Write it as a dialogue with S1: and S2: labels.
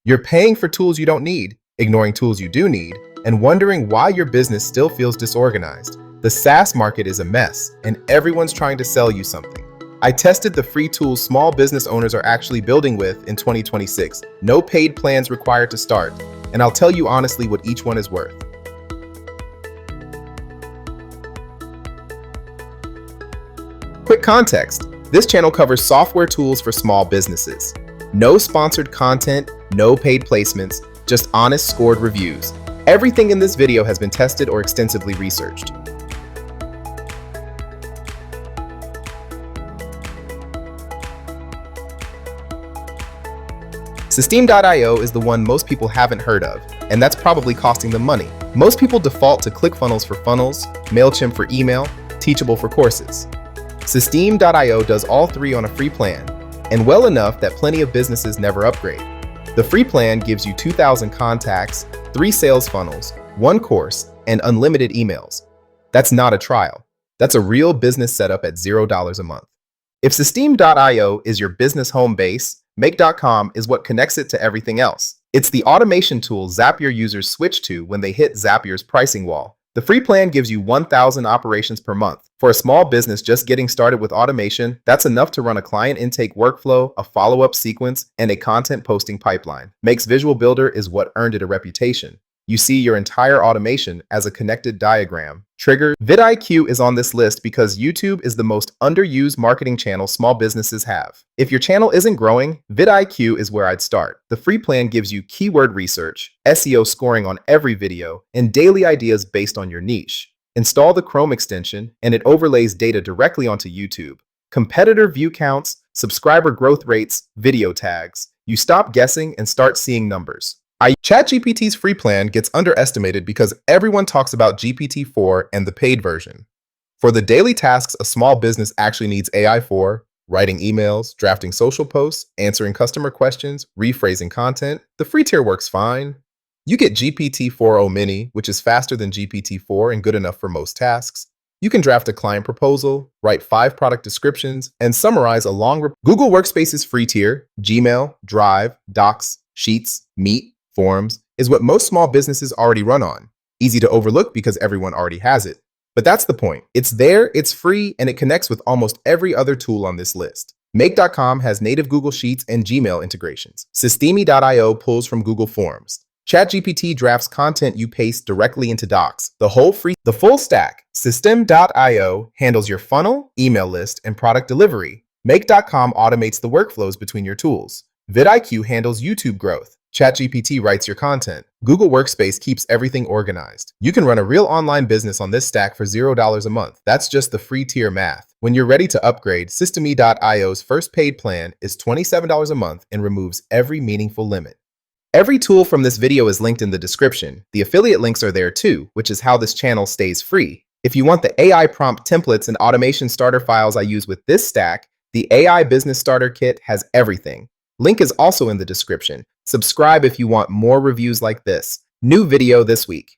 S1: You're paying for tools you don't need, ignoring tools you do need, and wondering why your business still feels disorganized. The SaaS market is a mess, and everyone's trying to sell you something. I tested the free tools small business owners are actually building with in 2026. No paid plans required to start, and I'll tell you honestly what each one is worth. Quick context. This channel covers software tools for small businesses. No sponsored content, no paid placements, just honest scored reviews. Everything in this video has been tested or extensively researched. Systemeio is the one most people haven't heard of, and that's probably costing them money. Most people default to ClickFunnels for funnels, MailChimp for email, Teachable for courses. Systemeio does all three on a free plan, and well enough that plenty of businesses never upgrade. The free plan gives you 2,000 contacts, 3 sales funnels, 1 course, and unlimited emails. That's not a trial. That's a real business setup at $0 a month. If systemeio is your business home base, makecom is what connects it to everything else. It's the automation tool Zapier users switch to when they hit Zapier's pricing wall. The free plan gives you 1,000 operations per month. For a small business just getting started with automation, that's enough to run a client intake workflow, a follow-up sequence, and a content posting pipeline. Makes Visual Builder is what earned it a reputation. You see your entire automation as a connected diagram. Trigger. VidIQ is on this list because YouTube is the most underused marketing channel small businesses have. If your channel isn't growing, VidIQ is where I'd start. The free plan gives you keyword research, SEO scoring on every video, and daily ideas based on your niche. Install the Chrome extension, and it overlays data directly onto YouTube. Competitor view counts, subscriber growth rates, video tags. You stop guessing and start seeing numbers. ChatGPT's free plan gets underestimated because everyone talks about GPT-4 and the paid version. For the daily tasks a small business actually needs AI for, writing emails, drafting social posts, answering customer questions, rephrasing content, the free tier works fine. You get GPT-4o Mini, which is faster than GPT-4 and good enough for most tasks. You can draft a client proposal, write 5 product descriptions, and summarize a long Google Workspace's free tier, Gmail, Drive, Docs, Sheets, Meet, Forms, is what most small businesses already run on. Easy to overlook because everyone already has it. But that's the point. It's there, it's free, and it connects with almost every other tool on this list. Make.com has native Google Sheets and Gmail integrations. Systemeio pulls from Google Forms. ChatGPT drafts content you paste directly into Docs. The full stack. Systemeio handles your funnel, email list, and product delivery. Make.com automates the workflows between your tools. VidIQ handles YouTube growth. ChatGPT writes your content. Google Workspace keeps everything organized. You can run a real online business on this stack for $0 a month. That's just the free tier math. When you're ready to upgrade, systemeio's first paid plan is $27 a month and removes every meaningful limit. Every tool from this video is linked in the description. The affiliate links are there too, which is how this channel stays free. If you want the AI prompt templates and automation starter files I use with this stack, the AI Business Starter Kit has everything. Link is also in the description. Subscribe if you want more reviews like this. New video this week.